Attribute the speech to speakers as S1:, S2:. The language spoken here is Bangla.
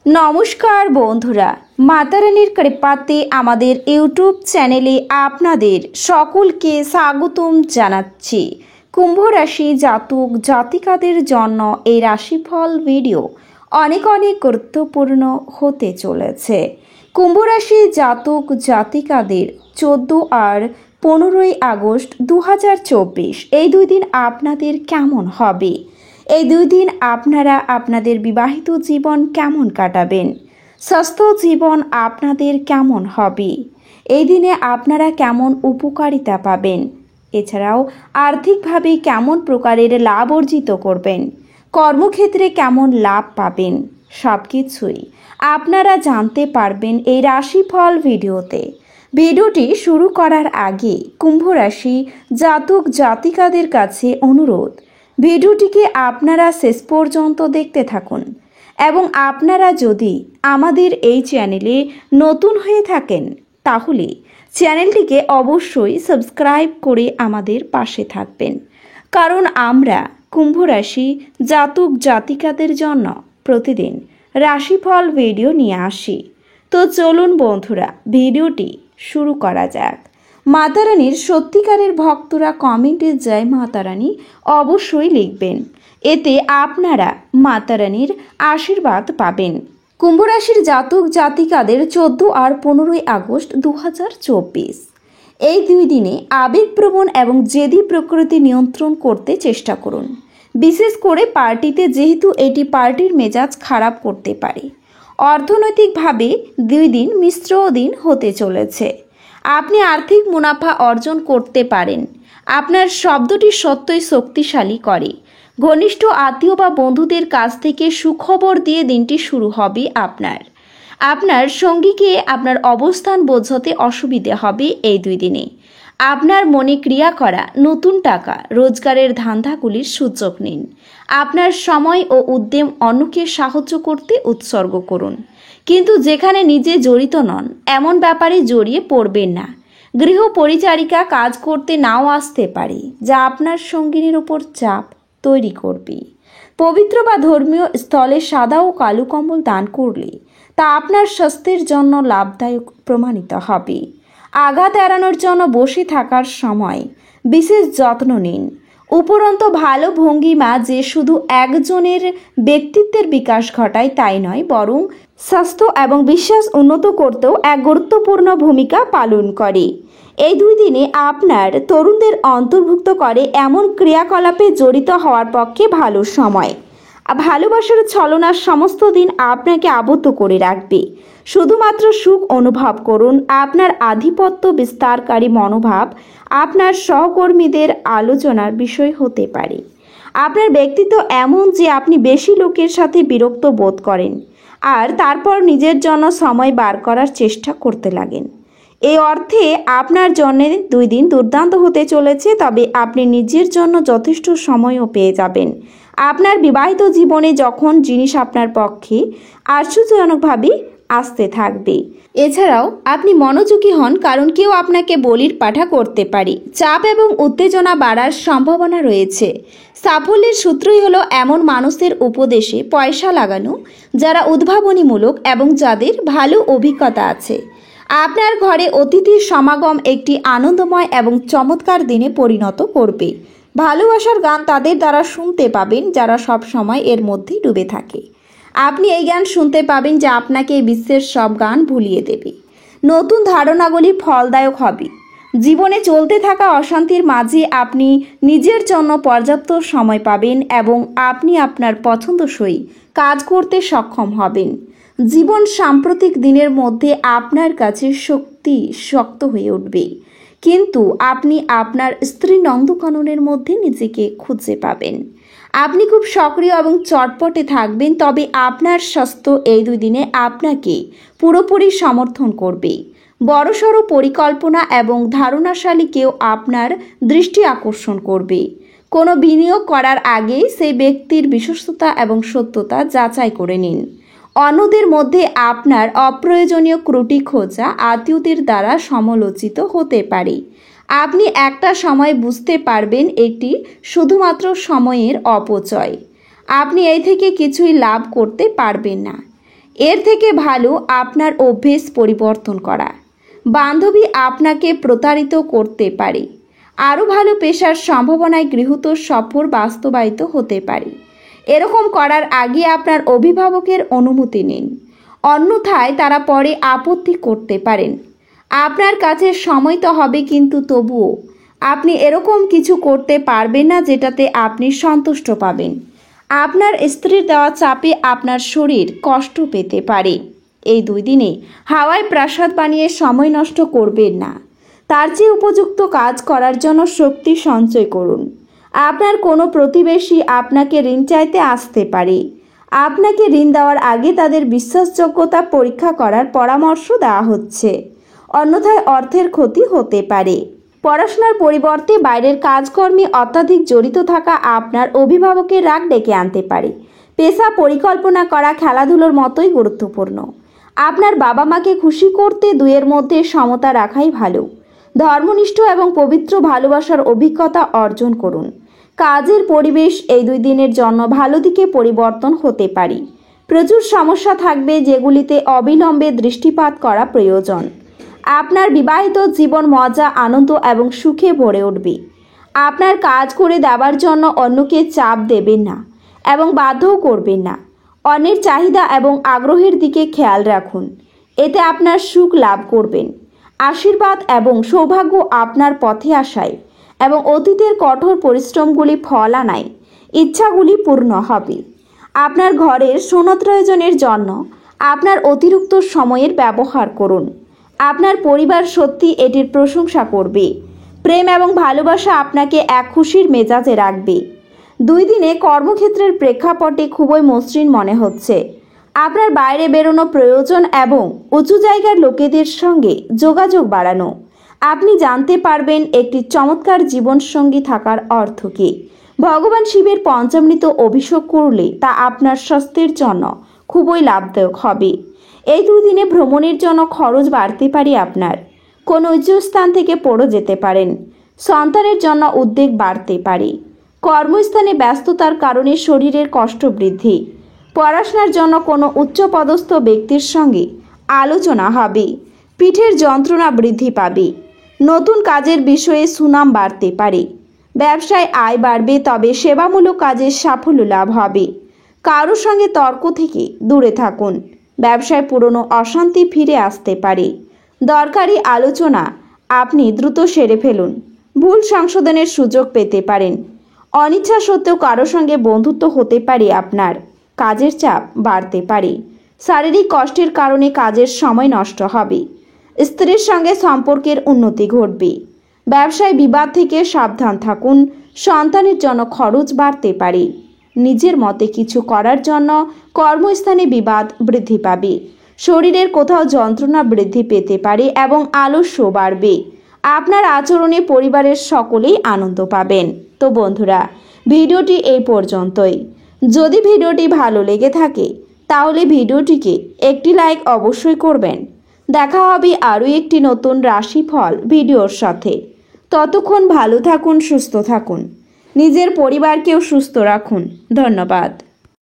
S1: নমস্কার বন্ধুরা, মাতারানীর কৃপাতে আমাদের ইউটিউব চ্যানেলে আপনাদের সকলকে স্বাগতম জানাচ্ছি। কুম্ভ রাশি জাতক জাতিকাদের জন্য এই রাশিফল ভিডিও অনেক গুরুত্বপূর্ণ হতে চলেছে। কুম্ভ রাশি জাতক জাতিকাদের 14 আর 15 আগস্ট 2024 এই দুই দিন আপনাদের কেমন হবে? এই দুই দিন আপনারা আপনাদের বিবাহিত জীবন কেমন কাটাবেন? স্বাস্থ্য জীবন আপনাদের কেমন হবে? এই দিনে আপনারা কেমন উপকারিতা পাবেন? এছাড়াও আর্থিকভাবে কেমন প্রকারের লাভ অর্জিত করবেন? কর্মক্ষেত্রে কেমন লাভ পাবেন? সব কিছুই আপনারা জানতে পারবেন এই রাশিফল ভিডিওতে। ভিডিওটি শুরু করার আগে কুম্ভ রাশি জাতক জাতিকাদের কাছে অনুরোধ, ভিডিওটিকে আপনারা শেষ পর্যন্ত দেখতে থাকুন এবং আপনারা যদি আমাদের এই চ্যানেলে নতুন হয়ে থাকেন তাহলে চ্যানেলটিকে অবশ্যই সাবস্ক্রাইব করে আমাদের পাশে থাকবেন, কারণ আমরা কুম্ভ রাশি জাতক জাতিকাদের জন্য প্রতিদিন রাশিফল ভিডিও নিয়ে আসি। তো চলুন বন্ধুরা, ভিডিওটি শুরু করা যাক। মাতারানীর সত্যিকারের ভক্তরা কমেন্টে জয় মাতারানী অবশ্যই লিখবেন, এতে আপনারা মাতারানীর আশীর্বাদ পাবেন। কুম্ভ রাশির জাতক জাতিকাদের 14 আর 15 আগস্ট 2024 এই দুই দিনে আবেগপ্রবণ এবং জেদি প্রকৃতি নিয়ন্ত্রণ করতে চেষ্টা করুন, বিশেষ করে পার্টিতে, যেহেতু এটি পার্টির মেজাজ খারাপ করতে পারে। অর্থনৈতিকভাবে দুই দিন মিশ্র দিন হতে চলেছে। আপনি আর্থিক মুনাফা অর্জন করতে পারেন। আপনার শব্দটি সত্যই শক্তিশালী করে। ঘনিষ্ঠ আত্মীয় বা বন্ধুদের কাছ থেকে সুখবর দিয়ে দিনটি শুরু হবে। আপনার সঙ্গীকে আপনার অবস্থান বোঝাতে অসুবিধে হবে এই দুই দিনে। আপনার মনে ক্রিয়া করা নতুন টাকা রোজগারের ধান্দাগুলির সুযোগ নিন। আপনার সময় ও উদ্যম অন্যকে সাহায্য করতে উৎসর্গ করুন, কিন্তু যেখানে নিজে জড়িত নন এমন ব্যাপারে জড়িয়ে পড়বেন না। গৃহ পরিচারিকা কাজ করতে নাও আসতে পারে, যা আপনার সঙ্গিনীর উপর চাপ তৈরি করবে। পবিত্র বা ধর্মীয় স্থলে সাদা ও কালো কম্বল দান করলে তা আপনার স্বাস্থ্যের জন্য লাভদায়ক প্রমাণিত হবে। আঘাত এড়ানোর জন্য বসে থাকার সময় বিশেষ যত্ন নিন। উপরন্তু ভালো ভঙ্গিমা যে শুধু একজনের ব্যক্তিত্বের বিকাশ ঘটায় তাই নয়, বরং স্বাস্থ্য এবং বিশ্বাস উন্নত করতেও এক গুরুত্বপূর্ণ ভূমিকা পালন করে। এই দুই দিনে আপনার তরুণদের অন্তর্ভুক্ত করে এমন ক্রিয়াকলাপে জড়িত হওয়ার পক্ষে ভালো সময়। ভালোবাসার ছলনা সমস্ত দিন আপনাকে আবদ্ধ করে রাখবে। শুধুমাত্র সুখ অনুভব করুন। আপনার আধিপত্য বিস্তারকারী মনোভাব আপনার সহকর্মীদের আলোচনার বিষয় হতে পারে। আপনার ব্যক্তিত্ব এমন যে আপনি বেশি লোকের সাথে বিরক্ত বোধ করেন আর তারপর নিজের জন্য সময় বার করার চেষ্টা করতে লাগেন। এই অর্থে আপনার জন্য দুই দিন দুর্দান্ত হতে চলেছে, তবে আপনি নিজের জন্য যথেষ্ট সময়ও পেয়ে যাবেন। আপনার বিবাহিত জীবনে যখন জিনিস আপনার পক্ষে আশ্চর্যজনকভাবে আসতে থাকবে। এছাড়াও আপনি মনোযোগী হন, কারণ কেউ আপনাকে বলির পাঠা করতে পারে। চাপ এবং উত্তেজনা বাড়ার সম্ভাবনা রয়েছে। সাফল্যের সূত্রই হলো এমন মানুষের উপদেশে পয়সা লাগানো যারা উদ্ভাবনীমূলক এবং যাদের ভালো অভিজ্ঞতা আছে। আপনার ঘরে অতিথির সমাগম একটি আনন্দময় এবং চমৎকার দিনে পরিণত করবে। ভালোবাসার গান তাদের দ্বারা শুনতে পাবেন যারা সব সময় এর মধ্যেই ডুবে থাকে। আপনি এই গান শুনতে পাবেন যা আপনাকে এই বিশ্বের সব গান ভুলিয়ে দেবে। নতুন ধারণাগুলি ফলদায়ক হবে। জীবনে চলতে থাকা অশান্তির মাঝে আপনি নিজের জন্য পর্যাপ্ত সময় পাবেন এবং আপনি আপনার পছন্দসই কাজ করতে সক্ষম হবেন। জীবন সাম্প্রতিক দিনের মধ্যে আপনার কাছে শক্ত হয়ে উঠবে, কিন্তু আপনি আপনার স্ত্রী নন্দকাননের মধ্যে নিজেকে খুঁজে পাবেন। আপনি খুব সক্রিয় এবং চটপটে থাকবেন, তবে আপনার স্বাস্থ্য এই দুই দিনে আপনাকে পুরোপুরি সমর্থন করবে। বড়সড় পরিকল্পনা এবং ধারণাশালী কেউ আপনার দৃষ্টি আকর্ষণ করবে। কোনো বিনিয়োগ করার আগে সেই ব্যক্তির বিশ্বস্ততা এবং সত্যতা যাচাই করে নিন। অন্যদের মধ্যে আপনার অপ্রয়োজনীয় ত্রুটি খোঁজা আত্মীয়দের দ্বারা সমালোচিত হতে পারে। আপনি একটা সময় বুঝতে পারবেন এটি শুধুমাত্র সময়ের অপচয়। আপনি এই থেকে কিছুই লাভ করতে পারবেন না। এর থেকে ভালো আপনার অভ্যেস পরিবর্তন করা। বান্ধবী আপনাকে প্রতারিত করতে পারে। আরও ভালো পেশার সম্ভাবনায় গৃহীত সফর বাস্তবায়িত হতে পারে। এরকম করার আগে আপনার অভিভাবকের অনুমতি নিন, অন্যথায় তারা পরে আপত্তি করতে পারেন। আপনার কাছে সময় তো হবে, কিন্তু তবুও আপনি এরকম কিছু করতে পারবেন না যেটাতে আপনি সন্তুষ্ট পাবেন। আপনার স্ত্রীর দেওয়া চাপে আপনার শরীর কষ্ট পেতে পারে। এই 2 দিনে হাওয়ায় প্রাসাদ বানিয়ে সময় নষ্ট করবেন না, তার চেয়ে উপযুক্ত কাজ করার জন্য শক্তি সঞ্চয় করুন। আপনার কোনো প্রতিবেশী আপনাকে ঋণ চাইতে আসতে পারে। আপনাকে ঋণ দেওয়ার আগে তাদের বিশ্বাসযোগ্যতা পরীক্ষা করার পরামর্শ দেওয়া হচ্ছে, অন্যথায় অর্থের ক্ষতি হতে পারে। পড়াশোনার পরিবর্তে বাইরের কাজকর্মে অত্যাধিক জড়িত থাকা আপনার অভিভাবকের রাগ ডেকে আনতে পারে। পেশা পরিকল্পনা করা খেলাধুলোর মতোই গুরুত্বপূর্ণ। আপনার বাবা মাকে খুশি করতে 2-এর মধ্যে সমতা রাখাই ভালো। ধর্মনিষ্ঠ এবং পবিত্র ভালোবাসার অভিজ্ঞতা অর্জন করুন। কাজের পরিবেশ এই 2 দিনের জন্য ভালো দিকে পরিবর্তন হতে পারে। প্রচুর সমস্যা থাকবে যেগুলিতে অবিলম্বে দৃষ্টিপাত করা প্রয়োজন। আপনার বিবাহিত জীবন মজা, আনন্দ এবং সুখে ভরে উঠবে। আপনার কাজ করে দেওয়ার জন্য অন্যকে চাপ দেবেন না এবং বাধ্যও করবেন না। অন্যের চাহিদা এবং আগ্রহের দিকে খেয়াল রাখুন, এতে আপনার সুখ লাভ করবেন। আশীর্বাদ এবং সৌভাগ্য আপনার পথে আসায় এবং অতীতের কঠোর পরিশ্রমগুলি ফল আনায় ইচ্ছাগুলি পূর্ণ হবে। আপনার ঘরের সৌন্দর্যায়নের জন্য আপনার অতিরিক্ত সময়ের ব্যবহার করুন। আপনার পরিবার সত্যি এটির প্রশংসা করবে। প্রেম এবং ভালোবাসা আপনাকে এক খুশির মেজাজে রাখবে। 2 দিনে কর্মক্ষেত্রের প্রেক্ষাপটে খুবই মসৃণ মনে হচ্ছে। আপনার বাইরে বেরোনো প্রয়োজন এবং উঁচু জায়গার লোকেদের সঙ্গে যোগাযোগ বাড়ানো। আপনি জানতে পারবেন একটি চমৎকার জীবনসঙ্গী থাকার অর্থ কী। ভগবান শিবের পঞ্চামৃত অভিষেক করলে তা আপনার স্বাস্থ্যের জন্য খুবই লাভদায়ক হবে। এই 2 দিনে ভ্রমণের জন্য খরচ বাড়তে পারে। আপনার কোনো উচ্চস্থান থেকে পড়ে যেতে পারেন। সন্তানের জন্য উদ্বেগ বাড়তে পারে। কর্মস্থানে ব্যস্ততার কারণে শরীরের কষ্ট বৃদ্ধি। পড়াশোনার জন্য কোনো উচ্চপদস্থ ব্যক্তির সঙ্গে আলোচনা হবে। পিঠের যন্ত্রণা বৃদ্ধি পাবে। নতুন কাজের বিষয়ে সুনাম বাড়তে পারে। ব্যবসায় আয় বাড়বে, তবে সেবামূলক কাজের সাফল্য লাভ হবে। কারোর সঙ্গে তর্ক থেকে দূরে থাকুন। ব্যবসায় পুরনো অশান্তি ফিরে আসতে পারে। দরকারি আলোচনা আপনি দ্রুত সেরে ফেলুন। ভুল সংশোধনের সুযোগ পেতে পারেন। অনিচ্ছা সত্ত্বেও কারোর সঙ্গে বন্ধুত্ব হতে পারে। আপনার কাজের চাপ বাড়তে পারে। শারীরিক কষ্টের কারণে কাজের সময় নষ্ট হবে। স্ত্রীর সঙ্গে সম্পর্কের উন্নতি ঘটবে। ব্যবসায় বিবাদ থেকে সাবধান থাকুন। সন্তানের জন্য খরচ বাড়তে পারে। নিজের মতে কিছু করার জন্য কর্মস্থানে বিবাদ বৃদ্ধি পাবে। শরীরের কোথাও যন্ত্রণা বৃদ্ধি পেতে পারে এবং আলস্য বাড়বে। আপনার আচরণে পরিবারের সকলেই আনন্দ পাবেন। তো বন্ধুরা, ভিডিওটি এই পর্যন্তই। যদি ভিডিওটি ভালো লেগে থাকে তাহলে ভিডিওটিকে একটি লাইক অবশ্যই করবেন। দেখা হবে আরও একটি নতুন রাশিফল ভিডিওর সাথে। ততক্ষণ ভালো থাকুন, সুস্থ থাকুন, নিজের পরিবারকেও সুস্থ রাখুন। ধন্যবাদ।